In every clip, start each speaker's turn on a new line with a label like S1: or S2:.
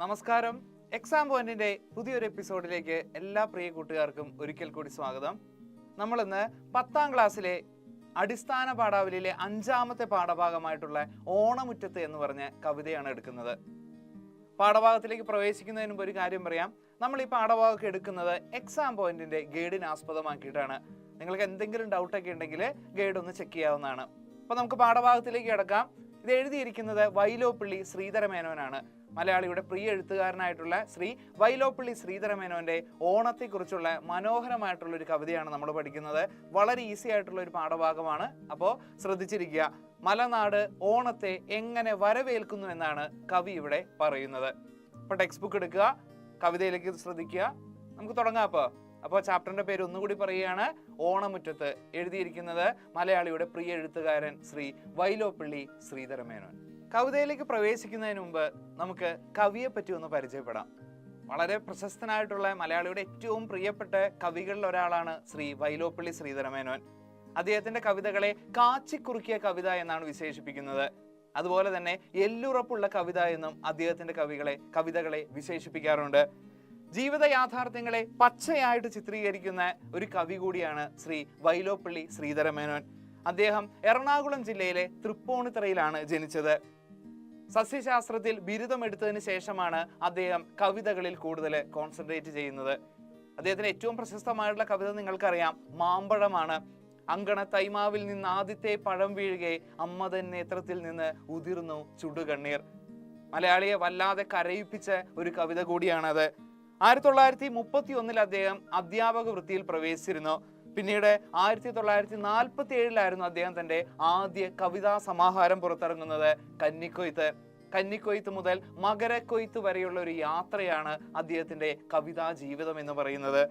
S1: നമസ്കാരം. എക്സാം പോയിന്റിന്റെ പുതിയൊരു എപ്പിസോഡിലേക്ക് എല്ലാ പ്രിയ കൂട്ടുകാർക്കും ഒരിക്കൽ കൂടി സ്വാഗതം. നമ്മളിന്ന് 10ാം ക്ലാസ്സിലെ അടിസ്ഥാന പാഠാവലിയിലെ 5ാമത്തെ പാഠഭാഗമായിട്ടുള്ള ഓണമുറ്റത്ത് എന്ന് പറഞ്ഞ കവിതയാണ് എടുക്കുന്നത്. പാഠഭാഗത്തിലേക്ക് പ്രവേശിക്കുന്നതിന് മുമ്പ് ഒരു കാര്യം പറയാം. നമ്മൾ ഈ പാഠഭാഗമൊക്കെ എടുക്കുന്നത് എക്സാം പോയിന്റിന്റെ ഗൈഡിനെ ആസ്പദമാക്കിയിട്ടാണ്. നിങ്ങൾക്ക് എന്തെങ്കിലും ഡൗട്ടൊക്കെ ഉണ്ടെങ്കിൽ ഗൈഡ് ഒന്ന് ചെക്ക് ചെയ്യാവുന്നതാണ്. അപ്പോൾ നമുക്ക് പാഠഭാഗത്തിലേക്ക് കിടക്കാം. ഇത് എഴുതിയിരിക്കുന്നത് വൈലോപ്പിള്ളി ശ്രീധരമേനോനാണ്. മലയാളിയുടെ പ്രിയ എഴുത്തുകാരനായിട്ടുള്ള ശ്രീ വൈലോപ്പിള്ളി ശ്രീധരമേനോന്റെ ഓണത്തെക്കുറിച്ചുള്ള മനോഹരമായിട്ടുള്ള ഒരു കവിതയാണ് നമ്മൾ പഠിക്കുന്നത്. വളരെ ഈസി ആയിട്ടുള്ള ഒരു പാഠഭാഗമാണ്. അപ്പോൾ ശ്രദ്ധിച്ചിരിക്കുക. മലനാട് ഓണത്തെ എങ്ങനെ വരവേൽക്കുന്നു എന്നാണ് കവി ഇവിടെ പറയുന്നത്. അപ്പോൾ ടെക്സ്റ്റ് ബുക്ക് എടുക്കുക, കവിതയിലേക്ക് ശ്രദ്ധിക്കുക. നമുക്ക് തുടങ്ങാം. അപ്പോൾ ചാപ്റ്ററിന്റെ പേര് ഒന്നുകൂടി പറയുകയാണ്, ഓണമുറ്റത്ത്. എഴുതിയിരിക്കുന്നത് മലയാളിയുടെ പ്രിയ എഴുത്തുകാരൻ ശ്രീ വൈലോപ്പിള്ളി ശ്രീധരമേനോൻ. കവിതയിലേക്ക് പ്രവേശിക്കുന്നതിന് മുമ്പ് നമുക്ക് കവിയെ പറ്റി ഒന്ന് പരിചയപ്പെടാം. വളരെ പ്രശസ്തനായിട്ടുള്ള മലയാളിയുടെ ഏറ്റവും പ്രിയപ്പെട്ട കവികളിൽ ഒരാളാണ് ശ്രീ വൈലോപ്പിള്ളി ശ്രീധരമേനോൻ. അദ്ദേഹത്തിന്റെ കവിതകളെ കാച്ചിക്കുറുക്കിയ കവിത എന്നാണ് വിശേഷിപ്പിക്കുന്നത്. അതുപോലെ തന്നെ എല്ലുറപ്പുള്ള കവിത എന്നും അദ്ദേഹത്തിന്റെ കവിതകളെ വിശേഷിപ്പിക്കാറുണ്ട്. ജീവിത യാഥാർത്ഥ്യങ്ങളെ പച്ചയായിട്ട് ചിത്രീകരിക്കുന്ന ഒരു കവി കൂടിയാണ് ശ്രീ വൈലോപ്പിള്ളി ശ്രീധരമേനോൻ. അദ്ദേഹം എറണാകുളം ജില്ലയിലെ തൃപ്പൂണിത്തുറയിലാണ് ജനിച്ചത്. സസ്യശാസ്ത്രത്തിൽ ബിരുദമെടുത്തതിന് ശേഷമാണ് അദ്ദേഹം കവിതകളിൽ കൂടുതൽ കോൺസെൻട്രേറ്റ് ചെയ്യുന്നത്. അദ്ദേഹത്തിന്റെ ഏറ്റവും പ്രശസ്തമായിട്ടുള്ള കവിത നിങ്ങൾക്കറിയാം, മാമ്പഴമാണ്. അങ്കണ തൈമാവിൽ നിന്ന് ആദ്യത്തെ പഴം വീഴുകെ അമ്മ തൻ നേത്രത്തിൽ നിന്ന് ഉതിർന്നു ചുടുകണ്ണീർ. മലയാളിയെ വല്ലാതെ കരയിപ്പിച്ച ഒരു കവിത കൂടിയാണത്. 1931 അദ്ദേഹം അധ്യാപക വൃത്തിയിൽ പ്രവേശിച്ചിരുന്നു. പിന്നീട് 1947 അദ്ദേഹം തന്റെ ആദ്യ കവിതാ സമാഹാരം പുറത്തിറങ്ങുന്നത് കന്നിക്കൊയ്ത്ത് മുതൽ മകരക്കൊയ്ത്ത് വരെയുള്ള ഒരു യാത്രയാണ് അദ്ദേഹത്തിന്റെ കവിതാ ജീവിതം എന്ന് പറയുന്നത്.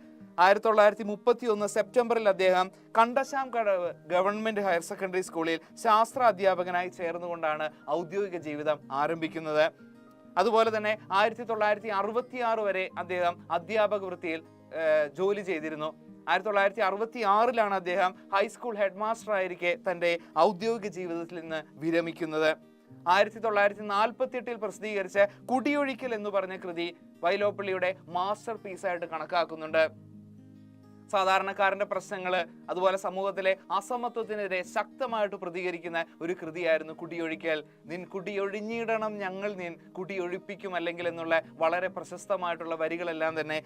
S1: 1931 സെപ്റ്റംബറിൽ അദ്ദേഹം കണ്ടശാംകടവ് ഗവൺമെന്റ് ഹയർ സെക്കൻഡറി സ്കൂളിൽ ശാസ്ത്ര അധ്യാപകനായി ചേർന്നുകൊണ്ടാണ് ഔദ്യോഗിക ജീവിതം ആരംഭിക്കുന്നത്. അതുപോലെ തന്നെ 1966 വരെ അദ്ദേഹം അധ്യാപക വൃത്തിയിൽ ജോലി ചെയ്തിരുന്നു. 1966 അദ്ദേഹം ഹൈസ്കൂൾ ഹെഡ് മാസ്റ്റർ ആയിരിക്കെ തന്റെ ഔദ്യോഗിക ജീവിതത്തിൽ നിന്ന് വിരമിക്കുന്നത്. 1948 പ്രസിദ്ധീകരിച്ച കുടിയൊഴിക്കൽ എന്ന് പറഞ്ഞ കൃതി വൈലോപ്പിള്ളിയുടെ മാസ്റ്റർ പീസായിട്ട് കണക്കാക്കുന്നുണ്ട്. സാധാരണക്കാരന്റെ പ്രശ്നങ്ങള്, അതുപോലെ സമൂഹത്തിലെ അസമത്വത്തിനെതിരെ ശക്തമായിട്ട് പ്രതികരിക്കുന്ന ഒരു കൃതിയായിരുന്നു കുടിയൊഴിക്കൽ. നിൻ കുടിയൊഴിഞ്ഞിടണം ഞങ്ങൾ നിൻ കുടിയൊഴിപ്പിക്കും അല്ലെങ്കിൽ എന്നുള്ള വളരെ പ്രശസ്തമായിട്ടുള്ള വരികളെല്ലാം തന്നെ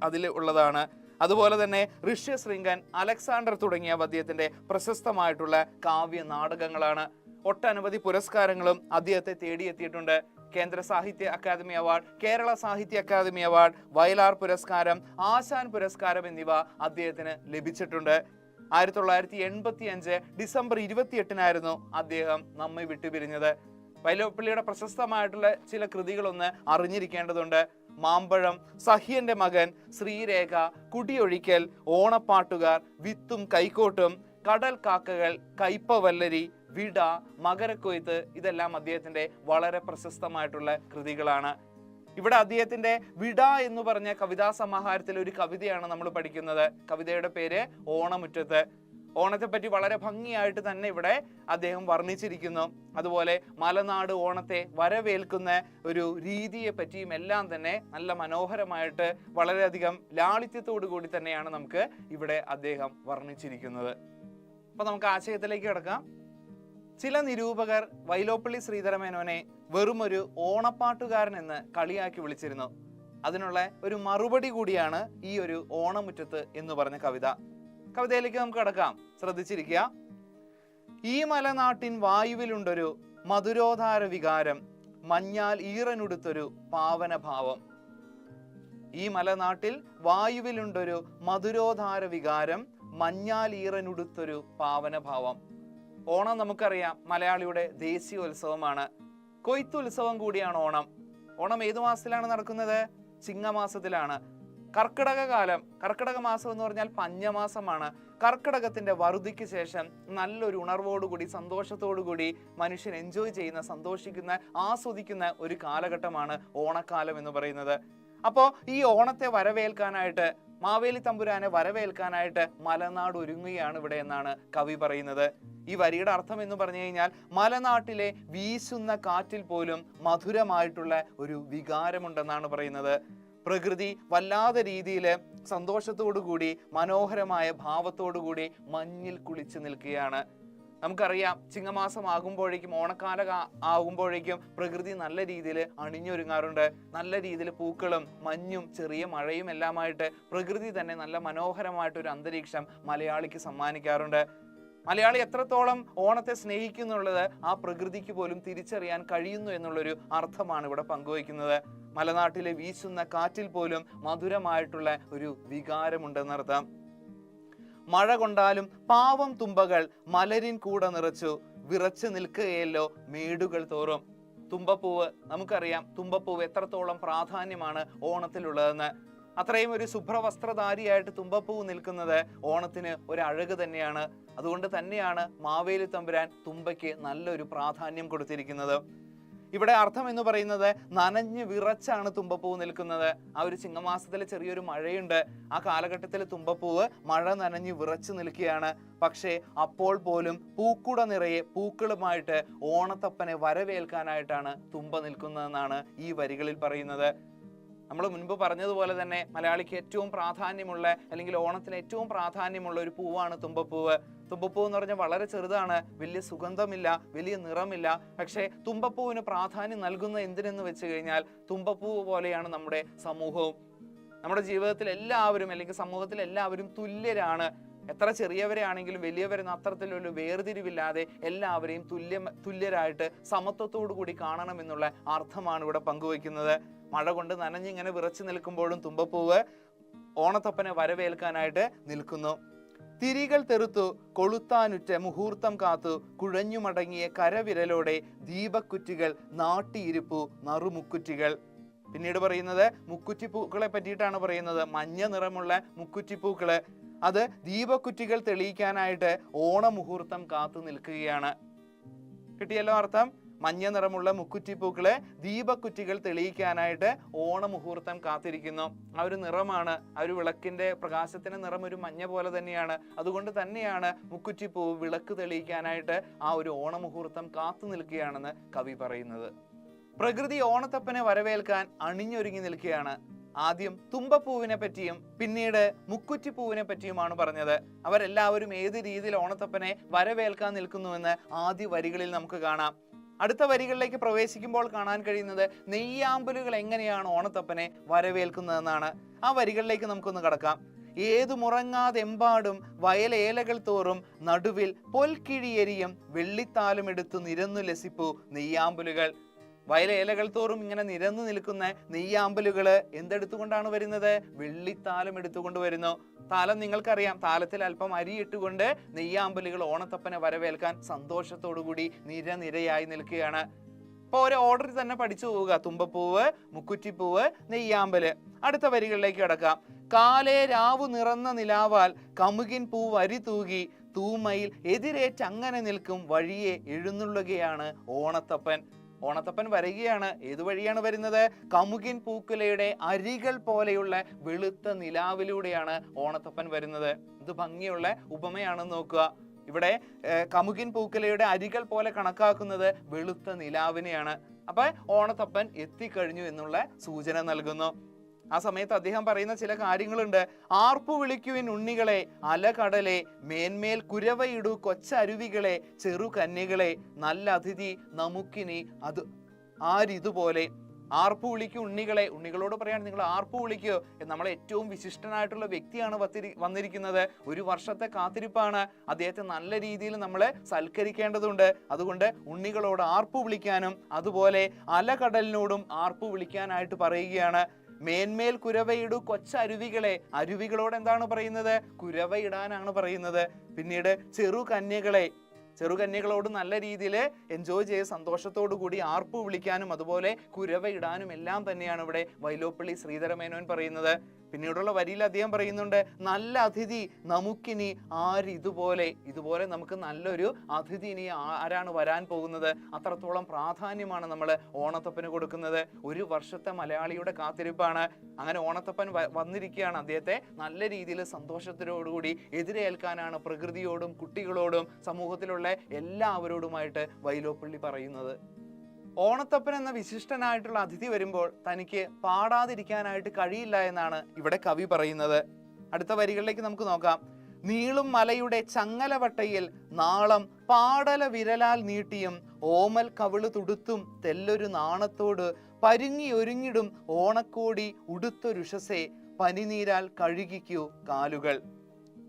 S1: അതിൽ ഉള്ളതാണ്. അതുപോലെ തന്നെ ഋഷ്യശൃംഗൻ, അലക്സാണ്ടർ തുടങ്ങിയ അദ്ദേഹത്തിന്റെ പ്രശസ്തമായിട്ടുള്ള കാവ്യ നാടകങ്ങളാണ്. ഒട്ടനവധി പുരസ്കാരങ്ങളും അദ്ദേഹത്തെ തേടിയെത്തിയിട്ടുണ്ട്. കേന്ദ്ര സാഹിത്യ അക്കാദമി അവാർഡ്, കേരള സാഹിത്യ അക്കാദമി അവാർഡ്, വയലാർ പുരസ്കാരം, ആശാൻ പുരസ്കാരം എന്നിവ അദ്ദേഹത്തിന് ലഭിച്ചിട്ടുണ്ട്. 1985 ഡിസംബർ 28 അദ്ദേഹം നമ്മെ വിട്ടുപിരിഞ്ഞത്. വൈലോപ്പിള്ളിയുടെ പ്രശസ്തമായിട്ടുള്ള ചില കൃതികളൊന്ന് അറിഞ്ഞിരിക്കേണ്ടതുണ്ട്. മാമ്പഴം, സഹ്യന്റെ മകൻ, ശ്രീരേഖ, കുടിയൊഴിക്കൽ, ഓണപ്പാട്ടുകാർ, വിത്തും കൈക്കോട്ടും, കടൽ കാക്കകൾ, കയ്പവല്ലരി, വിട, മകരക്കൊയ്ത്ത്, ഇതെല്ലാം അദ്ദേഹത്തിന്റെ വളരെ പ്രശസ്തമായിട്ടുള്ള കൃതികളാണ്. ഇവിടെ അദ്ദേഹത്തിന്റെ വിട എന്ന് പറഞ്ഞ കവിതാ സമാഹാരത്തിൽ ഒരു കവിതയാണ് നമ്മൾ പഠിക്കുന്നത്. കവിതയുടെ പേര് ഓണമുറ്റത്ത്. ഓണത്തെ പറ്റി വളരെ ഭംഗിയായിട്ട് തന്നെ ഇവിടെ അദ്ദേഹം വർണ്ണിച്ചിരിക്കുന്നു. അതുപോലെ മലനാട് ഓണത്തെ വരവേൽക്കുന്ന ഒരു രീതിയെ പറ്റിയും എല്ലാം തന്നെ നല്ല മനോഹരമായിട്ട് വളരെയധികം ലാളിത്യത്തോടു കൂടി തന്നെയാണ് നമുക്ക് ഇവിടെ അദ്ദേഹം വർണ്ണിച്ചിരിക്കുന്നത്. അപ്പൊ നമുക്ക് ആശയത്തിലേക്ക് കിടക്കാം. ചില നിരൂപകർ വൈലോപ്പിള്ളി ശ്രീധരമേനോനെ വെറുമൊരു ഓണപ്പാട്ടുകാരൻ എന്ന് കളിയാക്കി വിളിച്ചിരുന്നു. അതിനുള്ള ഒരു മറുപടി കൂടിയാണ് ഈ ഒരു ഓണമുറ്റത്ത് എന്ന് പറഞ്ഞ കവിത. കവിതയിലേക്ക് നമുക്ക് കടക്കാം. ശ്രദ്ധിച്ചിരിക്കുക. ഈ മലനാട്ടിൻ വായുവിലുണ്ടൊരു മധുരോധാര വികാരം, മഞ്ഞാൽ ഈറനുടുത്തൊരു പാവനഭാവം. ഈ മലനാട്ടിൽ വായുവിലുണ്ടൊരു മധുരോധാര വികാരം, മഞ്ഞാൽ ഈറനുടുത്തൊരു പാവനഭാവം. ഓണം നമുക്കറിയാം മലയാളിയുടെ ദേശീയോത്സവമാണ്. കൊയ്ത്തുത്സവം കൂടിയാണ് ഓണം. ഓണം ഏതു മാസത്തിലാണ് നടക്കുന്നത്? ചിങ്ങമാസത്തിലാണ്. കർക്കിടക മാസം എന്ന് പറഞ്ഞാൽ പഞ്ഞമാസമാണ്. കർക്കിടകത്തിന്റെ വറുതിക്ക് ശേഷം നല്ലൊരു ഉണർവോടുകൂടി സന്തോഷത്തോടുകൂടി മനുഷ്യൻ എൻജോയ് ചെയ്യുന്ന, സന്തോഷിക്കുന്ന, ആസ്വദിക്കുന്ന ഒരു കാലഘട്ടമാണ് ഓണക്കാലം എന്ന് പറയുന്നത്. അപ്പോൾ ഈ ഓണത്തെ വരവേൽക്കാനായിട്ട്, മാവേലി തമ്പുരാനെ വരവേൽക്കാനായിട്ട് മലനാട് ഒരുങ്ങുകയാണ് ഇവിടെ എന്നാണ് കവി പറയുന്നത്. ഈ വരിയുടെ അർത്ഥം എന്ന് പറഞ്ഞു കഴിഞ്ഞാൽ മലനാട്ടിലെ വീശുന്ന കാറ്റിൽ പോലും മധുരമായിട്ടുള്ള ഒരു വികാരമുണ്ടെന്നാണ് പറയുന്നത്. പ്രകൃതി വല്ലാതെ രീതിയിൽ സന്തോഷത്തോടു കൂടി മനോഹരമായ ഭാവത്തോടു കൂടി മഞ്ഞിൽ കുളിച്ചു നിൽക്കുകയാണ്. നമുക്കറിയാം, ചിങ്ങമാസം ആകുമ്പോഴേക്കും, ഓണക്കാല ആകുമ്പോഴേക്കും പ്രകൃതി നല്ല രീതിയിൽ അണിഞ്ഞൊരുങ്ങാറുണ്ട്. നല്ല രീതിയിൽ പൂക്കളും മഞ്ഞും ചെറിയ മഴയും എല്ലാമായിട്ട് പ്രകൃതി തന്നെ നല്ല മനോഹരമായിട്ടൊരു അന്തരീക്ഷം മലയാളിക്ക് സമ്മാനിക്കാറുണ്ട്. മലയാളി എത്രത്തോളം ഓണത്തെ സ്നേഹിക്കുന്നുള്ളത് ആ പ്രകൃതിക്ക് പോലും തിരിച്ചറിയാൻ കഴിയുന്നു എന്നുള്ളൊരു അർത്ഥമാണ് ഇവിടെ പങ്കുവയ്ക്കുന്നത്. മലനാട്ടിലെ വീശുന്ന കാറ്റിൽ പോലും മധുരമായിട്ടുള്ള ഒരു വികാരമുണ്ടെന്നർത്ഥം. മഴ കൊണ്ടാലും പാവം തുമ്പകൾ മലരിൻ കൂടെ നിറച്ചു വിറച്ചു നിൽക്കുകയല്ലോ മേടുകൾ തോറും. തുമ്പപ്പൂവ്, നമുക്കറിയാം തുമ്പപ്പൂവ് എത്രത്തോളം പ്രാധാന്യമാണ് ഓണത്തിലുള്ളതെന്ന്. അത്രയും ഒരു ശുഭ്രവസ്ത്രധാരിയായിട്ട് തുമ്പപ്പൂവ് നിൽക്കുന്നത് ഓണത്തിന് ഒരു അഴക് തന്നെയാണ്. അതുകൊണ്ട് തന്നെയാണ് മാവേലി തമ്പുരാൻ തുമ്പയ്ക്ക് നല്ലൊരു പ്രാധാന്യം കൊടുത്തിരിക്കുന്നത്. ഇവിടെ അർത്ഥം എന്ന് പറയുന്നത് നനഞ്ഞ് വിറച്ചാണ് തുമ്പപ്പൂവ് നിൽക്കുന്നത്. ആ ഒരു ചിങ്ങമാസത്തിൽ ചെറിയൊരു മഴയുണ്ട്. ആ കാലഘട്ടത്തിൽ തുമ്പപ്പൂവ് മഴ നനഞ്ഞ് വിറച്ചു നിൽക്കുകയാണ്. പക്ഷേ അപ്പോൾ പോലും പൂക്കുട നിറയെ പൂക്കളുമായിട്ട് ഓണത്തപ്പനെ വരവേൽക്കാനായിട്ടാണ് തുമ്പ നിൽക്കുന്നതെന്നാണ് ഈ വരികളിൽ പറയുന്നത്. നമ്മൾ മുൻപ് പറഞ്ഞതുപോലെ തന്നെ മലയാളിക്ക് ഏറ്റവും പ്രാധാന്യമുള്ള, അല്ലെങ്കിൽ ഓണത്തിന് ഏറ്റവും പ്രാധാന്യമുള്ള ഒരു പൂവാണ് തുമ്പപ്പൂവ്. തുമ്പപ്പൂ എന്ന് പറഞ്ഞാൽ വളരെ ചെറുതാണ്, വലിയ സുഗന്ധമില്ല, വലിയ നിറമില്ല. പക്ഷേ തുമ്പപ്പൂവിന് പ്രാധാന്യം നൽകുന്ന എന്തിനെന്ന് വെച്ച് കഴിഞ്ഞാൽ തുമ്പപ്പൂവ് പോലെയാണ് നമ്മുടെ സമൂഹവും. നമ്മുടെ ജീവിതത്തിൽ എല്ലാവരും, അല്ലെങ്കിൽ സമൂഹത്തിൽ എല്ലാവരും തുല്യരാണ്. എത്ര ചെറിയവരെയാണെങ്കിലും വലിയവരെന്ന് അത്തരത്തിലൊരു വേർതിരിവില്ലാതെ എല്ലാവരെയും തുല്യരായിട്ട് സമത്വത്തോടു കൂടി കാണണമെന്നുള്ള അർത്ഥമാണ് ഇവിടെ പങ്കുവയ്ക്കുന്നത്. മഴ കൊണ്ട് നനഞ്ഞിങ്ങനെ വിറച്ചു നിൽക്കുമ്പോഴും തുമ്പപ്പൂവ് ഓണത്തപ്പനെ വരവേൽക്കാനായിട്ട് നിൽക്കുന്നു. തിരികൾ തെറുത്തു കൊളുത്താനുറ്റ മുഹൂർത്തം കാത്തു കുഴഞ്ഞുമടങ്ങിയ കരവിരലോടെ ദീപക്കുറ്റികൾ നാട്ടിയിരിപ്പു നറുമുക്കുറ്റികൾ. പിന്നീട് പറയുന്നത് മുക്കുറ്റിപ്പൂക്കളെ പറ്റിയിട്ടാണ് പറയുന്നത്. മഞ്ഞ നിറമുള്ള മുക്കുറ്റിപ്പൂക്കള്, അത് ദീപക്കുറ്റികൾ തെളിയിക്കാനായിട്ട് ഓണമുഹൂർത്തം കാത്തു നിൽക്കുകയാണ്. കിട്ടിയല്ലോ അർത്ഥം? മഞ്ഞ നിറമുള്ള മുക്കുറ്റിപ്പൂക്കള് ദീപക്കുറ്റികൾ തെളിയിക്കാനായിട്ട് ഓണമുഹൂർത്തം കാത്തിരിക്കുന്നു. ആ ഒരു നിറമാണ്, ആ ഒരു വിളക്കിന്റെ പ്രകാശത്തിന്റെ നിറം ഒരു മഞ്ഞ പോലെ തന്നെയാണ്. അതുകൊണ്ട് തന്നെയാണ് മുക്കുറ്റിപ്പൂ വിളക്ക് തെളിയിക്കാനായിട്ട് ആ ഒരു ഓണമുഹൂർത്തം കാത്തു നിൽക്കുകയാണെന്ന് കവി പറയുന്നത്. പ്രകൃതി ഓണത്തപ്പനെ വരവേൽക്കാൻ അണിഞ്ഞൊരുങ്ങി നിൽക്കുകയാണ്. ആദ്യം തുമ്പപ്പൂവിനെ പറ്റിയും പിന്നീട് മുക്കുറ്റിപ്പൂവിനെ പറ്റിയുമാണ് പറഞ്ഞത്. അവരെല്ലാവരും ഏത് രീതിയിൽ ഓണത്തപ്പനെ വരവേൽക്കാൻ നിൽക്കുന്നുവെന്ന് ആദ്യ വരികളിൽ നമുക്ക് കാണാം. അടുത്ത വരികളിലേക്ക് പ്രവേശിക്കുമ്പോൾ കാണാൻ കഴിയുന്നത് നെയ്യാമ്പലുകൾ എങ്ങനെയാണ് ഓണത്തപ്പനെ വരവേൽക്കുന്നതെന്നാണ്. ആ വരികളിലേക്ക് നമുക്കൊന്ന് കടക്കാം. ഏതു മുറങ്ങാതെമ്പാടും വയലേലകൾ തോറും നടുവിൽ പൊൽക്കിഴിയെരിയും വെള്ളിത്താലും എടുത്തു നിരന്നു ലസിപ്പു നെയ്യാമ്പലുകൾ. വയലേലകൾ തോറും ഇങ്ങനെ നിരന്നു നിൽക്കുന്ന നെയ്യാമ്പലുകള് എന്തെടുത്തുകൊണ്ടാണ് വരുന്നത്? വെള്ളിത്താലം എടുത്തുകൊണ്ട് വരുന്നു. താലം നിങ്ങൾക്കറിയാം, താലത്തിൽ അല്പം അരി ഇട്ടുകൊണ്ട് നെയ്യാമ്പലുകൾ ഓണത്തപ്പനെ വരവേൽക്കാൻ സന്തോഷത്തോടു കൂടി നിരനിരയായി നിൽക്കുകയാണ്. അപ്പൊ ഒരു ഓർഡറിൽ തന്നെ പഠിച്ചു പോവുക: തുമ്പപ്പൂവ്, മുക്കുറ്റിപ്പൂവ്, നെയ്യാമ്പല്. അടുത്ത വരികളിലേക്ക് കടക്കാം. കാലേ രാവു നിറന്ന നിലാവാൽ കമുകിൻ പൂ വരി തൂകി തൂമയിൽ എതിരേറ്റങ്ങനെ നിൽക്കും വഴിയെ എഴുന്നള്ളുകയാണ് ഓണത്തപ്പൻ. ഓണത്തപ്പൻ വരികയാണ്. ഏതു വഴിയാണ് വരുന്നത്? കമുകിൻ പൂക്കുലയുടെ അരികൾ പോലെയുള്ള വെളുത്ത നിലാവിലൂടെയാണ് ഓണത്തപ്പൻ വരുന്നത്. ഇത് ഭംഗിയുള്ള ഉപമയാണെന്ന് നോക്കുക. ഇവിടെ കമുകിൻ പൂക്കുലയുടെ അരികൾ പോലെ കണക്കാക്കുന്നത് വെളുത്ത നിലാവിനെയാണ്. അപ്പൊ ഓണത്തപ്പൻ എത്തിക്കഴിഞ്ഞു എന്നുള്ള സൂചന നൽകുന്നു. ആ സമയത്ത് അദ്ദേഹം പറയുന്ന ചില കാര്യങ്ങളുണ്ട്. ആർപ്പു വിളിക്കുവിൻ ഉണ്ണികളെ അലകടലെ, മേന്മേൽ കുരവയിടു കൊച്ചരുവികളെ ചെറുകന്യകളെ, നല്ല അതിഥി നമുക്കിനി അത് ആരിതുപോലെ. ആർപ്പു വിളിക്കൂ ഉണ്ണികളെ. ഉണ്ണികളോട് പറയാണ്, നിങ്ങൾ ആർപ്പു വിളിക്കൂ. നമ്മളെ ഏറ്റവും വിശിഷ്ടനായിട്ടുള്ള വ്യക്തിയാണ് വന്നിരിക്കുന്നത്. ഒരു വർഷത്തെ കാത്തിരിപ്പാണ്. അദ്ദേഹത്തെ നല്ല രീതിയിൽ നമ്മൾ സൽക്കരിക്കേണ്ടതുണ്ട്. അതുകൊണ്ട് ഉണ്ണികളോട് ആർപ്പു വിളിക്കാനും അതുപോലെ അലകടലിനോടും ആർപ്പു വിളിക്കാനായിട്ട് പറയുകയാണ്. മേന്മേൽ കുരവയിടു കൊച്ചരുവികളെ. അരുവികളോട് എന്താണ് പറയുന്നത്? കുരവയിടാനാണ് പറയുന്നത്. പിന്നീട് ചെറുകന്യകളോട് നല്ല രീതിയിൽ എൻജോയ് ചെയ്ത് സന്തോഷത്തോടു കൂടി ആർപ്പു വിളിക്കാനും അതുപോലെ കുരവയിടാനും എല്ലാം തന്നെയാണ് ഇവിടെ വൈലോപ്പിള്ളി ശ്രീധരമേനോൻ പറയുന്നത്. പിന്നീടുള്ള വരിയിൽ അദ്ദേഹം പറയുന്നുണ്ട്, നല്ല അതിഥി നമുക്കിനി ആരിതുപോലെ. ഇതുപോലെ നമുക്ക് നല്ലൊരു അതിഥി ഇനി ആരാണ് വരാൻ പോകുന്നത്? അത്രത്തോളം പ്രാധാന്യമാണ് നമ്മൾ ഓണത്തപ്പന് കൊടുക്കുന്നത്. ഒരു വർഷത്തെ മലയാളിയുടെ കാത്തിരിപ്പാണ്. അങ്ങനെ ഓണത്തപ്പൻ വന്നിരിക്കുകയാണ്. അദ്ദേഹത്തെ നല്ല രീതിയിൽ സന്തോഷത്തോടുകൂടി എതിരേൽക്കാനാണ് പ്രകൃതിയോടും കുട്ടികളോടും സമൂഹത്തിലുള്ള ഇവിടെയുള്ള എല്ലാവരോടുമായിട്ട് വൈലോപ്പിള്ളി പറയുന്നത്. ഓണത്തപ്പൻ എന്ന വിശിഷ്ടനായിട്ടുള്ള അതിഥി വരുമ്പോൾ തനിക്ക് പാടാതിരിക്കാനായിട്ട് കഴിയില്ല എന്നാണ് ഇവിടെ കവി പറയുന്നത്. അടുത്ത വരികളിലേക്ക് നമുക്ക് നോക്കാം. നീളും മലയുടെ ചങ്ങലവട്ടയിൽ നാളം പാടല വിരലാൽ നീട്ടിയും ഓമൽ കവിള് തുടുത്തും തെല്ലൊരു നാണത്തോട് പരുങ്ങി ഒരുങ്ങിടും ഓണക്കോടി ഉടുത്തൊരുഷസേ പനിനീരാൽ കഴുകിക്കൂ കാലുകൾ.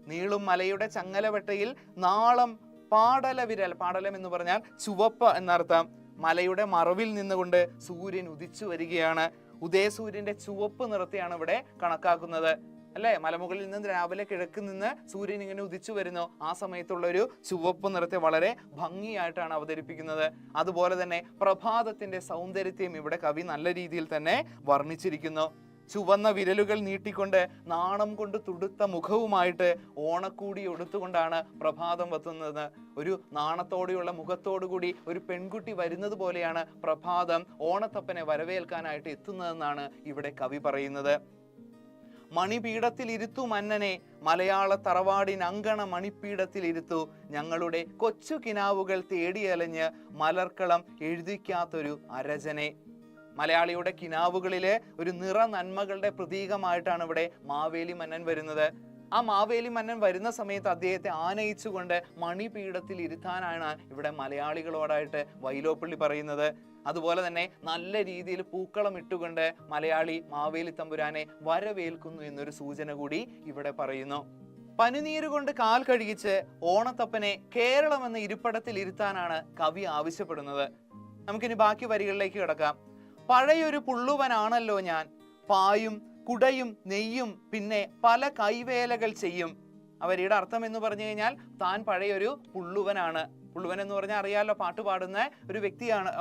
S1: നീളും മലയുടെ ചങ്ങലവട്ടയിൽ നാളം പാടല വിരൽ, പാടലം എന്ന് പറഞ്ഞാൽ ചുവപ്പ് എന്നർത്ഥം. മലയുടെ മറവിൽ നിന്നുകൊണ്ട് സൂര്യൻ ഉദിച്ചു വരികയാണ്. ഉദയസൂര്യന്റെ ചുവപ്പ് നിറത്തെയാണ് ഇവിടെ കണക്കാക്കുന്നത് അല്ലെ. മലമുകളിൽ നിന്ന് രാവിലെ കിഴക്ക് നിന്ന് സൂര്യൻ ഇങ്ങനെ ഉദിച്ചു വരുന്നു. ആ സമയത്തുള്ള ഒരു ചുവപ്പ് നിറത്തെ വളരെ ഭംഗിയായിട്ടാണ് അവതരിപ്പിക്കുന്നത്. അതുപോലെ തന്നെ പ്രഭാതത്തിന്റെ സൗന്ദര്യത്തെയും ഇവിടെ കവി നല്ല രീതിയിൽ തന്നെ വർണ്ണിച്ചിരിക്കുന്നു. ചുവന്ന വിരലുകൾ നീട്ടിക്കൊണ്ട് നാണം കൊണ്ട് തുടുത്ത മുഖവുമായിട്ട് ഓണക്കൂടി എടുത്തുകൊണ്ടാണ് പ്രഭാതം എത്തുന്നത്. ഒരു നാണത്തോടെയുള്ള മുഖത്തോടുകൂടി ഒരു പെൺകുട്ടി വരുന്നത് പോലെയാണ് പ്രഭാതം ഓണത്തപ്പനെ വരവേൽക്കാനായിട്ട് എത്തുന്നതെന്നാണ് ഇവിടെ കവി പറയുന്നത്. മണിപീഠത്തിൽ ഇരുത്തു മന്നനെ, മലയാള തറവാടിനങ്കണ മണിപ്പീഠത്തിൽ ഇരുത്തു, ഞങ്ങളുടെ കൊച്ചു കിനാവുകൾ തേടിയലഞ്ഞ് മലർക്കളം എഴുതിക്കാത്തൊരു അരജനെ. മലയാളിയുടെ കിനാവുകളിലെ ഒരു നിറ നന്മകളുടെ പ്രതീകമായിട്ടാണ് ഇവിടെ മാവേലി മന്നൻ വരുന്നത്. ആ മാവേലി മന്നൻ വരുന്ന സമയത്ത് അദ്ദേഹത്തെ ആനയിച്ചുകൊണ്ട് മണിപീഠത്തിൽ ഇരുത്താനാണ് ഇവിടെ മലയാളികളോടായിട്ട് വൈലോപ്പിള്ളി പറയുന്നത്. അതുപോലെ തന്നെ നല്ല രീതിയിൽ പൂക്കളം ഇട്ടുകൊണ്ട് മലയാളി മാവേലി തമ്പുരാനെ വരവേൽക്കുന്നു എന്നൊരു സൂചന കൂടി ഇവിടെ പറയുന്നു. പനിനീര് കൊണ്ട് കാൽ കഴുകിച്ച് ഓണത്തപ്പനെ കേരളം എന്ന ഇരിപ്പിടത്തിൽ ഇരുത്താനാണ് കവി ആവശ്യപ്പെടുന്നത്. നമുക്കിനി ബാക്കി വരികളിലേക്ക് കിടക്കാം. പഴയൊരു പുള്ളുവനാണല്ലോ ഞാൻ, പായും കുടയും നെയ്യും പിന്നെ പല കൈവേലകൾ ചെയ്യും. അവരുടെ അർത്ഥം എന്ന് പറഞ്ഞു കഴിഞ്ഞാൽ താൻ പഴയൊരു പുള്ളുവനാണ്. പുള്ളുവൻ എന്ന് പറഞ്ഞാൽ അറിയാലോ, പാട്ട് പാടുന്ന ഒരു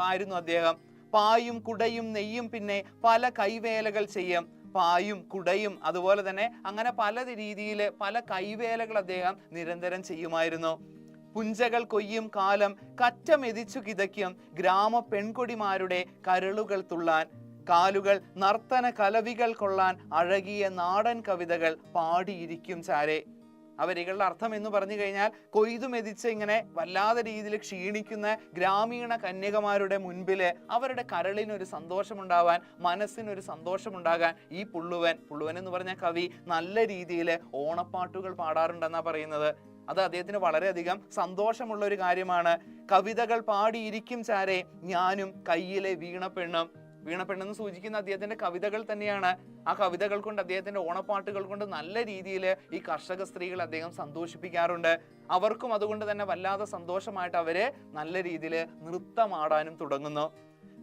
S1: ആയിരുന്നു അദ്ദേഹം. പായും കുടയും നെയ്യും പിന്നെ പല കൈവേലകൾ ചെയ്യും. പായും കുടയും അതുപോലെ തന്നെ അങ്ങനെ പല രീതിയിൽ പല കൈവേലകൾ അദ്ദേഹം നിരന്തരം ചെയ്യുമായിരുന്നു. പുഞ്ചകൾ കൊയ്യും കാലം കറ്റമെതിച്ചു കിതയ്ക്കും ഗ്രാമ പെൺകൊടിമാരുടെ കരളുകൾ തുള്ളാൻ, കാലുകൾ നർത്തന കലവികൾ കൊള്ളാൻ അഴകിയ നാടൻ കവിതകൾ പാടിയിരിക്കും ചാരെ. അവരികളുടെ അർത്ഥം എന്ന് പറഞ്ഞു കഴിഞ്ഞാൽ കൊയ്തു മെതിച്ച് ഇങ്ങനെ വല്ലാതെ രീതിയിൽ ക്ഷീണിക്കുന്ന ഗ്രാമീണ കന്യകമാരുടെ മുൻപില് അവരുടെ കരളിനൊരു സന്തോഷമുണ്ടാവാൻ, മനസ്സിനൊരു സന്തോഷമുണ്ടാകാൻ ഈ പുള്ളുവൻ എന്ന് പറഞ്ഞ കവി നല്ല രീതിയിൽ ഓണപ്പാട്ടുകൾ പാടാറുണ്ടെന്നാ പറയുന്നത്. അത് അദ്ദേഹത്തിന് വളരെയധികം സന്തോഷമുള്ള ഒരു കാര്യമാണ്. കവിതകൾ പാടിയിരിക്കും ചാരെ ഞാനും കയ്യിലെ വീണപ്പെണ്ണും. വീണപ്പെണ്ണെന്ന് സൂചിക്കുന്ന അദ്ദേഹത്തിന്റെ കവിതകൾ തന്നെയാണ്. ആ കവിതകൾ കൊണ്ട് അദ്ദേഹത്തിന്റെ ഓണപ്പാട്ടുകൾ കൊണ്ട് നല്ല രീതിയിൽ ഈ കർഷക സ്ത്രീകൾ അദ്ദേഹം സന്തോഷിപ്പിക്കാറുണ്ട്. അവർക്കും അതുകൊണ്ട് തന്നെ വല്ലാതെ സന്തോഷമായിട്ട് അവര് നല്ല രീതിയിൽ നൃത്തമാടാനും തുടങ്ങുന്നു.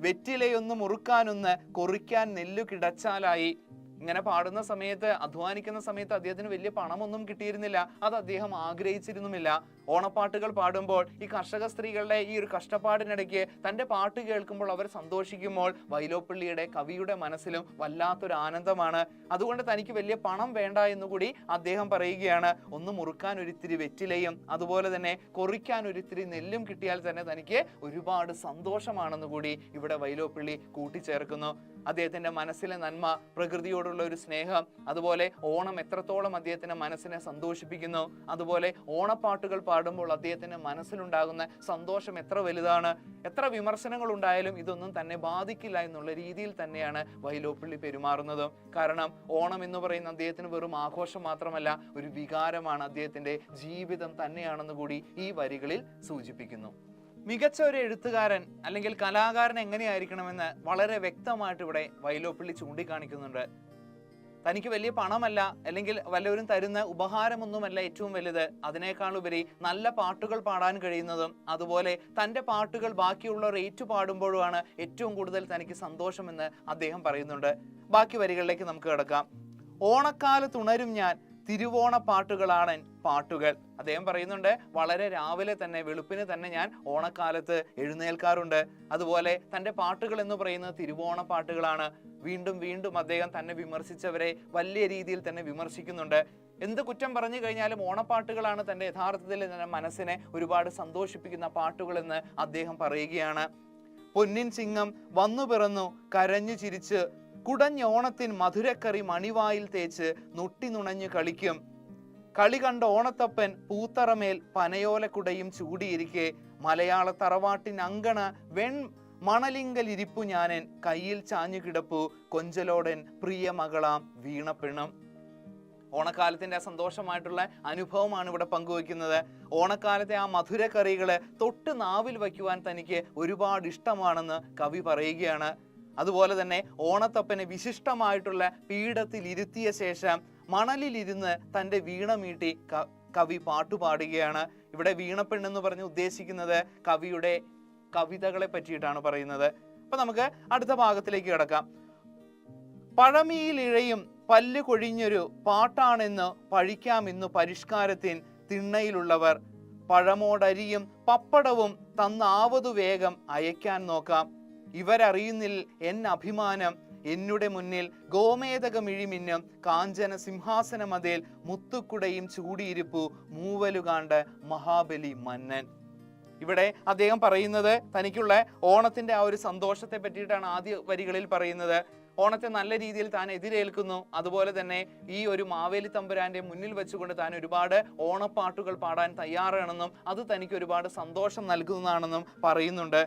S1: വെറ്റിലയൊന്ന് മുറുക്കാനൊന്ന് കൊറിക്കാൻ നെല്ലു കിടച്ചാലായി. ഇങ്ങനെ പാടുന്ന സമയത്ത്, അധ്വാനിക്കുന്ന സമയത്ത് അദ്ദേഹത്തിന് വലിയ പണമൊന്നും കിട്ടിയിരുന്നില്ല. അത് അദ്ദേഹം ആഗ്രഹിച്ചിരുന്നുമില്ല. ഓണപ്പാട്ടുകൾ പാടുമ്പോൾ ഈ കർഷക സ്ത്രീകളുടെ ഈ ഒരു കഷ്ടപ്പാടിനിടയ്ക്ക് തൻ്റെ പാട്ട് കേൾക്കുമ്പോൾ അവർ സന്തോഷിക്കുമ്പോൾ വൈലോപ്പിള്ളിയുടെ കവിയുടെ മനസ്സിലും വല്ലാത്തൊരു ആനന്ദമാണ്. അതുകൊണ്ട് തനിക്ക് വലിയ പണം വേണ്ട എന്നുകൂടി അദ്ദേഹം പറയുകയാണ്. ഒന്ന് മുറുക്കാൻ ഒരിത്തിരി വെറ്റിലയും അതുപോലെ തന്നെ കൊറിക്കാൻ ഒരിത്തിരി നെല്ലും കിട്ടിയാൽ തന്നെ തനിക്ക് ഒരുപാട് സന്തോഷമാണെന്ന് കൂടി ഇവിടെ വൈലോപ്പിള്ളി കൂട്ടിച്ചേർക്കുന്നു. അദ്ദേഹത്തിന്റെ മനസ്സിലെ നന്മ, പ്രകൃതിയോടുള്ള ഒരു സ്നേഹം, അതുപോലെ ഓണം എത്രത്തോളം അദ്ദേഹത്തിന്റെ മനസ്സിനെ സന്തോഷിപ്പിക്കുന്നു, അതുപോലെ ഓണപ്പാട്ടുകൾ പാടുമ്പോൾ അദ്ദേഹത്തിന്റെ മനസ്സിലുണ്ടാകുന്ന സന്തോഷം എത്ര വലുതാണ്. എത്ര വിമർശനങ്ങൾ ഉണ്ടായാലും ഇതൊന്നും തന്നെ ബാധിക്കില്ല എന്നുള്ള രീതിയിൽ തന്നെയാണ് വൈലോപ്പിള്ളി പെരുമാറുന്നതും. കാരണം ഓണം എന്ന് പറയുന്ന അദ്ദേഹത്തിന് വെറും ആഘോഷം മാത്രമല്ല, ഒരു വികാരമാണ്, അദ്ദേഹത്തിന്റെ ജീവിതം തന്നെയാണെന്ന് കൂടി ഈ വരികളിൽ സൂചിപ്പിക്കുന്നു. മികച്ച ഒരു എഴുത്തുകാരൻ അല്ലെങ്കിൽ കലാകാരൻ എങ്ങനെയായിരിക്കണമെന്ന് വളരെ വ്യക്തമായിട്ട് ഇവിടെ വൈലോപ്പിള്ളി ചൂണ്ടിക്കാണിക്കുന്നുണ്ട്. തനിക്ക് വലിയ പണമല്ല അല്ലെങ്കിൽ വല്ലവരും തരുന്ന ഉപഹാരമൊന്നുമല്ല ഏറ്റവും വലുത്. അതിനേക്കാളുപരി നല്ല പാട്ടുകൾ പാടാൻ കഴിയുന്നതും അതുപോലെ തൻ്റെ പാട്ടുകൾ ബാക്കിയുള്ളവർ ഏറ്റുപാടുമ്പോഴുമാണ് ഏറ്റവും കൂടുതൽ തനിക്ക് സന്തോഷമെന്ന് അദ്ദേഹം പറയുന്നുണ്ട്. ബാക്കി വരികളിലേക്ക് നമുക്ക് കിടക്കാം. ഓണക്കാലത്തുണരും ഞാൻ, തിരുവോണ പാട്ടുകളാണ് പാട്ടുകൾ. അദ്ദേഹം പറയുന്നുണ്ട്, വളരെ രാവിലെ തന്നെ വെളുപ്പിന് തന്നെ ഞാൻ ഓണക്കാലത്ത് എഴുന്നേൽക്കാറുണ്ട്. അതുപോലെ തൻ്റെ പാട്ടുകൾ എന്ന് പറയുന്നത് തിരുവോണ പാട്ടുകളാണ്. വീണ്ടും വീണ്ടും അദ്ദേഹം തന്നെ വിമർശിച്ചവരെ വലിയ രീതിയിൽ തന്നെ വിമർശിക്കുന്നുണ്ട്. എന്ത് കുറ്റം പറഞ്ഞു കഴിഞ്ഞാലും ഓണപ്പാട്ടുകളാണ് തൻ്റെ യഥാർത്ഥത്തിൽ തന്നെ മനസ്സിനെ ഒരുപാട് സന്തോഷിപ്പിക്കുന്ന പാട്ടുകളെന്ന് അദ്ദേഹം പറയുകയാണ്. പൊന്നിൻ ചിങ്ങം വന്നു പിറന്നു കരഞ്ഞു ചിരിച്ച് കുടഞ്ഞോണത്തിൻ മധുരക്കറി മണിവായിൽ തേച്ച് നുട്ടി നുണഞ്ഞു കളിക്കും. കളി കണ്ട ഓണത്തപ്പൻ പൂത്തറമേൽ പനയോലക്കുടയും ചൂടിയിരിക്കെ മലയാള തറവാട്ടിൻ അങ്കണ മണലിങ്കലിരിപ്പു ഞാനൻ കയ്യിൽ ചാഞ്ഞു കിടപ്പു കൊഞ്ചലോടൻ പ്രിയ മകളാം വീണപ്പെണ്ണം. ഓണക്കാലത്തിന്റെ സന്തോഷമായിട്ടുള്ള അനുഭവമാണ് ഇവിടെ പങ്കുവയ്ക്കുന്നത്. ഓണക്കാലത്തെ ആ മധുരക്കറികള് തൊട്ട് നാവിൽ വയ്ക്കുവാൻ തനിക്ക് ഒരുപാട് ഇഷ്ടമാണെന്ന് കവി പറയുകയാണ്. അതുപോലെ തന്നെ ഓണത്തപ്പനെ വിശിഷ്ടമായിട്ടുള്ള പീഠത്തിൽ ഇരുത്തിയ ശേഷം മണലിലിരുന്ന് തൻ്റെ വീണ മീട്ടി കവി പാട്ടുപാടുകയാണ്. ഇവിടെ വീണപ്പെണ്ണെന്ന് പറഞ്ഞ് ഉദ്ദേശിക്കുന്നത് കവിയുടെ കവിതകളെ പറ്റിയിട്ടാണ് പറയുന്നത്. അപ്പൊ നമുക്ക് അടുത്ത ഭാഗത്തിലേക്ക് കിടക്കാം. പഴമിയിൽ ഇഴയും പല്ല് കൊഴിഞ്ഞൊരു പാട്ടാണെന്ന് പഴിക്കാമെന്നു പരിഷ്കാരത്തിൻ തിണ്ണയിലുള്ളവർ പഴമോടരിയും പപ്പടവും തന്നാവതു വേഗം അയക്കാൻ നോക്കാം. ഇവരറിയുന്നിൽ എൻ അഭിമാനം എന്നുടെ മുന്നിൽ ഗോമേതകമിഴിമിന്നും കാഞ്ചന സിംഹാസനമതിൽ മുത്തുക്കുടയും ചൂടിയിരിപ്പു മൂവലുകാണ്ട് മഹാബലി മന്നൻ. ഇവിടെ അദ്ദേഹം പറയുന്നത് തനിക്കുള്ള ഓണത്തിന്റെ ആ ഒരു സന്തോഷത്തെ പറ്റിയിട്ടാണ് ആദ്യ വരികളിൽ പറയുന്നത്. ഓണത്തെ നല്ല രീതിയിൽ താൻ എതിരേൽക്കുന്നു. അതുപോലെ തന്നെ ഈ ഒരു മാവേലി തമ്പുരാന്റെ മുന്നിൽ വെച്ചുകൊണ്ട് താൻ ഒരുപാട് ഓണപ്പാട്ടുകൾ പാടാൻ തയ്യാറാണെന്നും അത് തനിക്ക് ഒരുപാട് സന്തോഷം നൽകുന്നതാണെന്നും പറയുന്നുണ്ട്.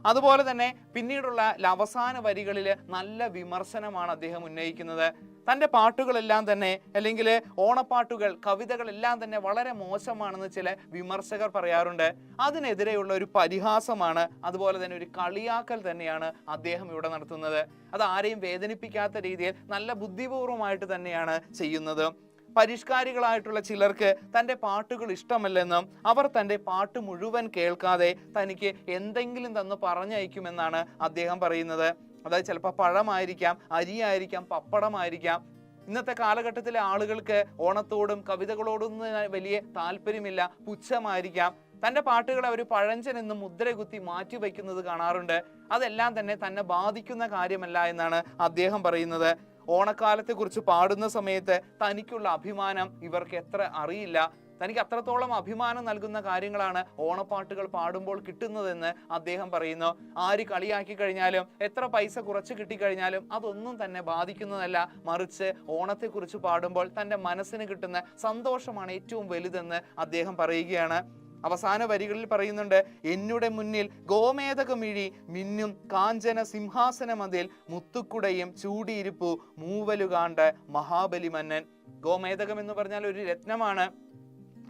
S1: അതുപോലെ തന്നെ പിന്നീടുള്ള അവസാന വരികളിൽ നല്ല വിമർശനമാണ് അദ്ദേഹം ഉന്നയിക്കുന്നത്. തൻ്റെ പാട്ടുകളെല്ലാം തന്നെ അല്ലെങ്കിൽ ഓണപ്പാട്ടുകൾ കവിതകളെല്ലാം തന്നെ വളരെ മോശമാണെന്ന് ചില വിമർശകർ പറയാറുണ്ട്. അതിനെതിരെയുള്ള ഒരു പരിഹാസമാണ്, അതുപോലെ തന്നെ ഒരു കളിയാക്കൽ തന്നെയാണ് അദ്ദേഹം ഇവിടെ നടത്തുന്നത്. അത് ആരെയും വേദനിപ്പിക്കാത്ത രീതിയിൽ നല്ല ബുദ്ധിപൂർവമായിട്ട് തന്നെയാണ് ചെയ്യുന്നത്. പരിഷ്കാരികളായിട്ടുള്ള ചിലർക്ക് തൻ്റെ പാട്ടുകൾ ഇഷ്ടമല്ലെന്നും അവർ തൻ്റെ പാട്ട് മുഴുവൻ കേൾക്കാതെ തനിക്ക് എന്തെങ്കിലും തന്ന് പറഞ്ഞയക്കുമെന്നാണ് അദ്ദേഹം പറയുന്നത്. അതായത് ചിലപ്പോൾ പഴമായിരിക്കാം, അരിയായിരിക്കാം, പപ്പടമായിരിക്കാം. ഇന്നത്തെ കാലഘട്ടത്തിലെ ആളുകൾക്ക് ഓണത്തോടും കവിതകളോടൊന്നും വലിയ താല്പര്യമില്ല, പുച്ഛമായിരിക്കാം. തൻ്റെ പാട്ടുകളെ അവർ പഴഞ്ചൻ എന്നും മുദ്രകുത്തി മാറ്റി വയ്ക്കുന്നത് കാണാറുണ്ട്. അതെല്ലാം തന്നെ ബാധിക്കുന്ന കാര്യമല്ല എന്നാണ് അദ്ദേഹം പറയുന്നത്. ഓണക്കാലത്തെ കുറിച്ച് പാടുന്ന സമയത്ത് തനിക്കുള്ള അഭിമാനം ഇവർക്ക് എത്ര അറിയില്ല. തനിക്ക് അത്രത്തോളം അഭിമാനം നൽകുന്ന കാര്യങ്ങളാണ് ഓണപ്പാട്ടുകൾ പാടുമ്പോൾ കിട്ടുന്നതെന്ന് അദ്ദേഹം പറയുന്നു. ആര് കളിയാക്കി കഴിഞ്ഞാലും എത്ര പൈസ കുറച്ച് കിട്ടിക്കഴിഞ്ഞാലും അതൊന്നും തന്നെ ബാധിക്കുന്നതല്ല. മറിച്ച് ഓണത്തെക്കുറിച്ച് പാടുമ്പോൾ തൻ്റെ മനസ്സിന് കിട്ടുന്ന സന്തോഷമാണ് ഏറ്റവും വലുതെന്ന് അദ്ദേഹം പറയുകയാണ്. അവസാന വരികളിൽ പറയുന്നുണ്ട്, എന്നുടെ മുന്നിൽ ഗോമേതകമിഴി മിന്നും കാഞ്ചന സിംഹാസനമതിൽ മുത്തുക്കുടയും ചൂടിയിരിപ്പു മൂവലുകാണ്ട് മഹാബലി മന്നൻ. ഗോമേതകം എന്ന് പറഞ്ഞാൽ ഒരു രത്നമാണ്.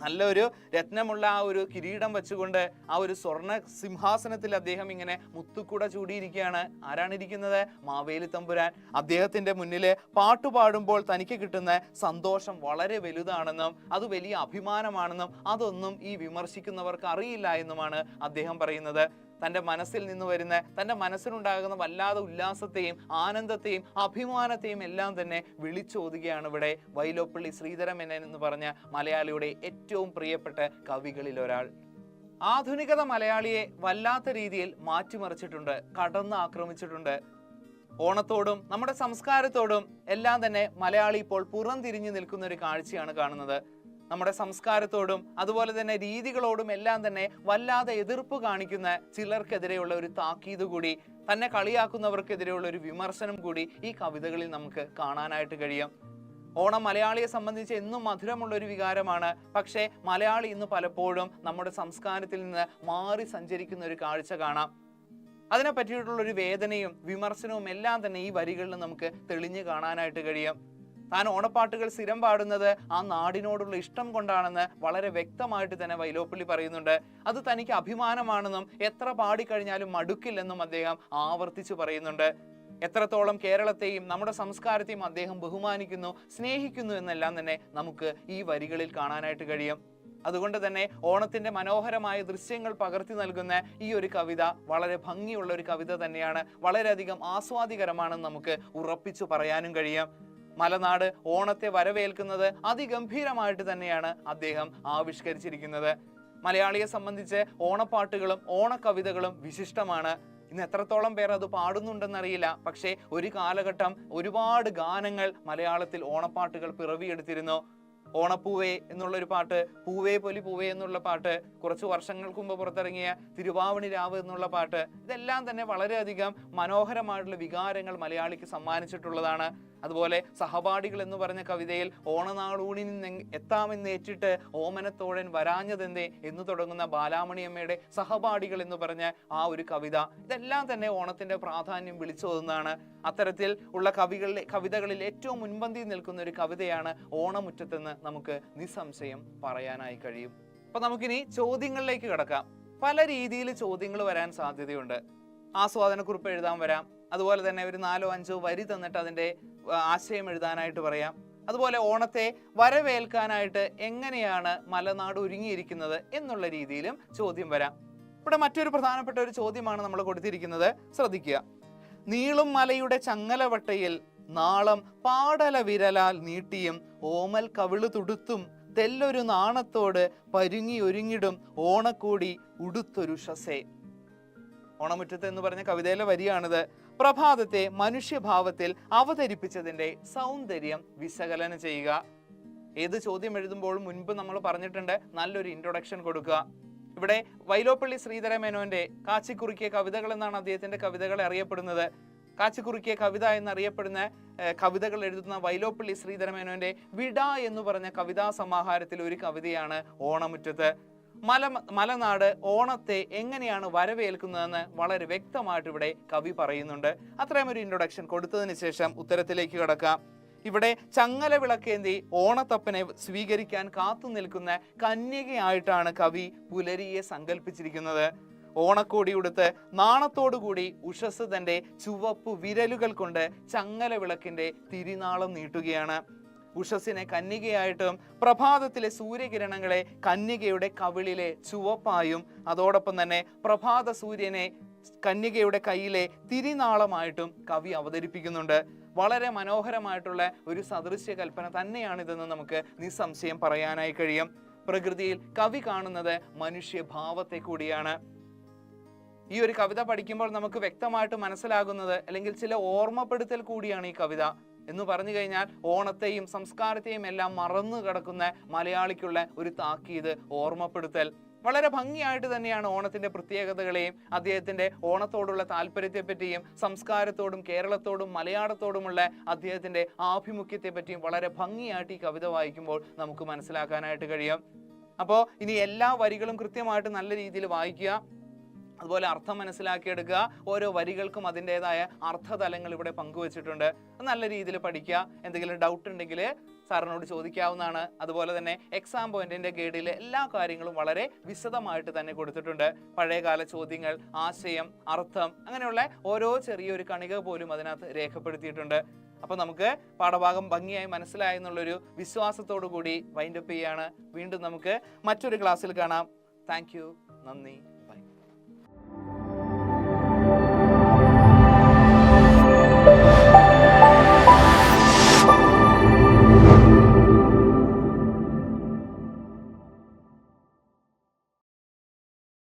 S1: നല്ലൊരു രത്നമുള്ള ആ ഒരു കിരീടം വെച്ചുകൊണ്ട് ആ ഒരു സ്വർണ്ണ സിംഹാസനത്തിൽ അദ്ദേഹം ഇങ്ങനെ മുത്തുക്കുട ചൂടിയിരിക്കുകയാണ്. ആരാണ് ഇരിക്കുന്നത്? മാവേലി തമ്പുരാൻ. അദ്ദേഹത്തിന്റെ മുന്നിൽ പാട്ടുപാടുമ്പോൾ തനിക്ക് കിട്ടുന്ന സന്തോഷം വളരെ വലുതാണെന്നും അത് വലിയ അഭിമാനമാണെന്നും അതൊന്നും ഈ വിമർശിക്കുന്നവർക്ക് അറിയില്ല എന്നുമാണ് അദ്ദേഹം പറയുന്നത്. തൻ്റെ മനസ്സിൽ നിന്ന് വരുന്ന, തൻ്റെ മനസ്സിനുണ്ടാകുന്ന വല്ലാതെ ഉല്ലാസത്തെയും ആനന്ദത്തെയും അഭിമാനത്തെയും എല്ലാം തന്നെ വിളിച്ചോതുകയാണ് ഇവിടെ വൈലോപ്പിള്ളി ശ്രീധരമേനോൻ എന്ന് പറഞ്ഞ മലയാളിയുടെ ഏറ്റവും പ്രിയപ്പെട്ട കവികളിൽ ഒരാൾ. ആധുനികത മലയാളിയെ വല്ലാത്ത രീതിയിൽ മാറ്റിമറിച്ചിട്ടുണ്ട്, കടന്ന് ആക്രമിച്ചിട്ടുണ്ട്. ഓണത്തോടും നമ്മുടെ സംസ്കാരത്തോടും എല്ലാം തന്നെ മലയാളി ഇപ്പോൾ പുറംതിരിഞ്ഞു നിൽക്കുന്ന ഒരു കാഴ്ചയാണ് കാണുന്നത്. നമ്മുടെ സംസ്കാരത്തോടും അതുപോലെ തന്നെ രീതികളോടും എല്ലാം തന്നെ വല്ലാതെ എതിർപ്പ് കാണിക്കുന്ന ചിലർക്കെതിരെയുള്ള ഒരു താക്കീത് കൂടി, തന്നെ കളിയാക്കുന്നവർക്കെതിരെയുള്ള ഒരു വിമർശനം കൂടി ഈ കവിതകളിൽ നമുക്ക് കാണാനായിട്ട് കഴിയും. ഓണം മലയാളിയെ സംബന്ധിച്ച് എന്നും മധുരമുള്ള ഒരു വികാരമാണ്. പക്ഷേ മലയാളി ഇന്ന് പലപ്പോഴും നമ്മുടെ സംസ്കാരത്തിൽ നിന്ന് മാറി സഞ്ചരിക്കുന്ന ഒരു കാഴ്ച കാണാം. അതിനെ പറ്റിയിട്ടുള്ളൊരു വേദനയും വിമർശനവും എല്ലാം തന്നെ ഈ വരികളിൽ നമുക്ക് തെളിഞ്ഞു കാണാനായിട്ട് കഴിയും. താൻ ഓണപ്പാട്ടുകൾ സ്ഥിരം പാടുന്നത് ആ നാടിനോടുള്ള ഇഷ്ടം കൊണ്ടാണെന്ന് വളരെ വ്യക്തമായിട്ട് തന്നെ വൈലോപ്പിള്ളി പറയുന്നുണ്ട്. അത് തനിക്ക് അഭിമാനമാണെന്നും എത്ര പാടിക്കഴിഞ്ഞാലും മടുക്കില്ലെന്നും അദ്ദേഹം ആവർത്തിച്ചു പറയുന്നുണ്ട്. എത്രത്തോളം കേരളത്തെയും നമ്മുടെ സംസ്കാരത്തെയും അദ്ദേഹം ബഹുമാനിക്കുന്നു, സ്നേഹിക്കുന്നു എന്നെല്ലാം തന്നെ നമുക്ക് ഈ വരികളിൽ കാണാനായിട്ട് കഴിയും. അതുകൊണ്ട് തന്നെ ഓണത്തിന്റെ മനോഹരമായ ദൃശ്യങ്ങൾ പകർത്തി നൽകുന്ന ഈ ഒരു കവിത വളരെ ഭംഗിയുള്ള ഒരു കവിത തന്നെയാണ്. വളരെയധികം ആസ്വാദികരമാണെന്ന് നമുക്ക് ഉറപ്പിച്ചു പറയാനും കഴിയും. മലനാട് ഓണത്തെ വരവേൽക്കുന്നത് അതിഗംഭീരമായിട്ട് തന്നെയാണ് അദ്ദേഹം ആവിഷ്കരിച്ചിരിക്കുന്നത്. മലയാളിയെ സംബന്ധിച്ച് ഓണപ്പാട്ടുകളും ഓണക്കവിതകളും വിശിഷ്ടമാണ്. ഇന്ന് എത്രത്തോളം പേർ അത് പാടുന്നുണ്ടെന്നറിയില്ല. പക്ഷേ ഒരു കാലഘട്ടം ഒരുപാട് ഗാനങ്ങൾ മലയാളത്തിൽ ഓണപ്പാട്ടുകൾ പിറവിയെടുത്തിരുന്നു. ഓണപ്പൂവേ എന്നുള്ളൊരു പാട്ട്, പൂവേ പൊലി പൂവേ എന്നുള്ള പാട്ട്, കുറച്ച് വർഷങ്ങൾക്ക് മുമ്പ് പുറത്തിറങ്ങിയ തിരുവാവണി രാവ് എന്നുള്ള പാട്ട്, ഇതെല്ലാം തന്നെ വളരെയധികം മനോഹരമായിട്ടുള്ള വികാരങ്ങൾ മലയാളിക്ക് സമ്മാനിച്ചിട്ടുള്ളതാണ്. അതുപോലെ സഹപാഠികൾ എന്ന് പറഞ്ഞ കവിതയിൽ ഓണനാളൂണിൽ എത്താമെന്ന് ഏറ്റിട്ട് ഓമനത്തോഴൻ വരാഞ്ഞതെന്തേ എന്ന് തുടങ്ങുന്ന ബാലാമണിയമ്മയുടെ സഹപാഠികൾ എന്ന് പറഞ്ഞ ആ ഒരു കവിത, ഇതെല്ലാം തന്നെ ഓണത്തിന്റെ പ്രാധാന്യം വിളിച്ചോതുന്നതാണ്. അത്തരത്തിൽ ഉള്ള കവിതകളിൽ ഏറ്റവും മുൻപന്തിയിൽ നിൽക്കുന്ന ഒരു കവിതയാണ് ഓണമുറ്റത്തെന്ന് നമുക്ക് നിസ്സംശയം പറയാനായി കഴിയും. അപ്പൊ നമുക്കിനി ചോദ്യങ്ങളിലേക്ക് കിടക്കാം. പല രീതിയിൽ ചോദ്യങ്ങൾ വരാൻ സാധ്യതയുണ്ട്. ആസ്വാദനക്കുറിപ്പ് എഴുതാൻ വരാം, അതുപോലെ തന്നെ ഒരു 4-5 വരി തന്നിട്ട് അതിന്റെ ആശയം എഴുതാനായിട്ട് പറയാം. അതുപോലെ ഓണത്തെ വരവേൽക്കാനായിട്ട് എങ്ങനെയാണ് മലനാട് ഒരുങ്ങിയിരിക്കുന്നത് എന്നുള്ള രീതിയിലും ചോദ്യം വരാം. ഇവിടെ മറ്റൊരു പ്രധാനപ്പെട്ട ഒരു ചോദ്യമാണ് നമ്മൾ കൊടുത്തിരിക്കുന്നത്, ശ്രദ്ധിക്കുക. നീളും മലയുടെ ചങ്ങലവട്ടയിൽ നാളം പാടല വിരലാൽ നീട്ടിയും ഓമൽ കവിള് തുടുത്തും തെല്ലൊരു നാണത്തോട് പരുങ്ങി ഒരുങ്ങിടും ഓണക്കൂടി ഉടുത്തൊരു ഷസേ. ഓണമുറ്റത്ത് എന്ന് പറഞ്ഞ കവിതയിലെ വരിയാണിത്. പ്രഭാതത്തെ മനുഷ്യഭാവത്തിൽ അവതരിപ്പിച്ചതിന്റെ സൗന്ദര്യം വിശകലനം ചെയ്യുക. ഏത് ചോദ്യം എഴുതുമ്പോഴും മുൻപ് നമ്മൾ പറഞ്ഞിട്ടുണ്ട്, നല്ലൊരു ഇൻട്രൊഡക്ഷൻ കൊടുക്കുക. ഇവിടെ വൈലോപ്പള്ളി ശ്രീധരമേനോന്റെ കാച്ചിക്കുറുക്കിയ കവിതകൾ എന്നാണ് അദ്ദേഹത്തിന്റെ കവിതകളെ അറിയപ്പെടുന്നത്. കാച്ചിക്കുറുക്കിയ കവിത എന്നറിയപ്പെടുന്ന കവിതകൾ എഴുതുന്ന വൈലോപ്പള്ളി ശ്രീധരമേനോന്റെ വിട എന്ന് പറഞ്ഞ കവിതാ സമാഹാരത്തിൽ ഒരു കവിതയാണ് ഓണമുറ്റത്ത്. മലനാട് ഓണത്തെ എങ്ങനെയാണ് വരവേൽക്കുന്നതെന്ന് വളരെ വ്യക്തമായിട്ട് ഇവിടെ കവി പറയുന്നുണ്ട്. അത്രയും ഒരു ഇൻട്രൊഡക്ഷൻ കൊടുത്തതിന് ശേഷം ഉത്തരത്തിലേക്ക് കടക്കാം. ഇവിടെ ചങ്ങല വിളക്കേന്തി ഓണത്തപ്പനെ സ്വീകരിക്കാൻ കാത്തു നിൽക്കുന്ന കന്യകയായിട്ടാണ് കവി പുലരിയെ സങ്കല്പിച്ചിരിക്കുന്നത്. ഓണക്കോടി ഉടുത്ത് നാണത്തോടുകൂടി ഉഷസ് തന്റെ ചുവപ്പു വിരലുകൾ കൊണ്ട് ചങ്ങല വിളക്കിന്റെ തിരിനാളം നീട്ടുകയാണ്. ഉഷസ്സിനെ കന്യകയായിട്ടും പ്രഭാതത്തിലെ സൂര്യകിരണങ്ങളെ കന്യകയുടെ കവിളിലെ ചുവപ്പായും അതോടൊപ്പം തന്നെ പ്രഭാത സൂര്യനെ കന്യകയുടെ കയ്യിലെ തിരിനാളമായിട്ടും കവി അവതരിപ്പിക്കുന്നുണ്ട്. വളരെ മനോഹരമായിട്ടുള്ള ഒരു സദൃശ്യ കൽപ്പന തന്നെയാണിതെന്ന് നമുക്ക് നിസ്സംശയം പറയാനായി കഴിയും. പ്രകൃതിയിൽ കവി കാണുന്നത് മനുഷ്യഭാവത്തെ കൂടിയാണ്. ഈ ഒരു കവിത പഠിക്കുമ്പോൾ നമുക്ക് വ്യക്തമായിട്ട് മനസ്സിലാകുന്നത്, അല്ലെങ്കിൽ ചില ഓർമ്മപ്പെടുത്തൽ കൂടിയാണ് ഈ കവിത എന്ന് പറഞ്ഞു കഴിഞ്ഞാൽ, ഓണത്തെയും സംസ്കാരത്തെയും എല്ലാം മറന്നു കിടക്കുന്ന മലയാളിക്കുള്ള ഒരു താക്കീത്, ഓർമ്മപ്പെടുത്തൽ. വളരെ ഭംഗിയായിട്ട് തന്നെയാണ് ഓണത്തിന്റെ പ്രത്യേകതകളെയും അദ്ദേഹത്തിന്റെ ഓണത്തോടുള്ള താല്പര്യത്തെ പറ്റിയും സംസ്കാരത്തോടും കേരളത്തോടും മലയാളത്തോടുമുള്ള അദ്ദേഹത്തിന്റെ ആഭിമുഖ്യത്തെ പറ്റിയും വളരെ ഭംഗിയായിട്ട് ഈ കവിത വായിക്കുമ്പോൾ നമുക്ക് മനസ്സിലാക്കാനായിട്ട് കഴിയും. അപ്പോൾ ഇനി എല്ലാ വരികളും കൃത്യമായിട്ട് നല്ല രീതിയിൽ വായിക്കുക, അതുപോലെ അർത്ഥം മനസ്സിലാക്കിയെടുക്കുക. ഓരോ വരികൾക്കും അതിൻ്റെതായ അർത്ഥതലങ്ങൾ ഇവിടെ പങ്കുവച്ചിട്ടുണ്ട്. നല്ല രീതിയിൽ പഠിക്കുക. എന്തെങ്കിലും ഡൗട്ട് ഉണ്ടെങ്കിൽ സാറിനോട് ചോദിക്കാവുന്നതാണ്. അതുപോലെ തന്നെ എക്സാം പോയിന്റിന്റെ ഗൈഡിലെ എല്ലാ കാര്യങ്ങളും വളരെ വിശദമായിട്ട് തന്നെ കൊടുത്തിട്ടുണ്ട്. പഴയകാല ചോദ്യങ്ങൾ, ആശയം, അർത്ഥം, അങ്ങനെയുള്ള ഓരോ ചെറിയൊരു കണിക പോലും അതിനകത്ത് രേഖപ്പെടുത്തിയിട്ടുണ്ട്. അപ്പൊ നമുക്ക് പാഠഭാഗം ഭംഗിയായി മനസ്സിലായി എന്നുള്ളൊരു വിശ്വാസത്തോടു കൂടി വൈൻഡപ്പ് ചെയ്യാണ്. വീണ്ടും നമുക്ക് മറ്റൊരു ക്ലാസ്സിൽ കാണാം. Thank you. നന്ദി.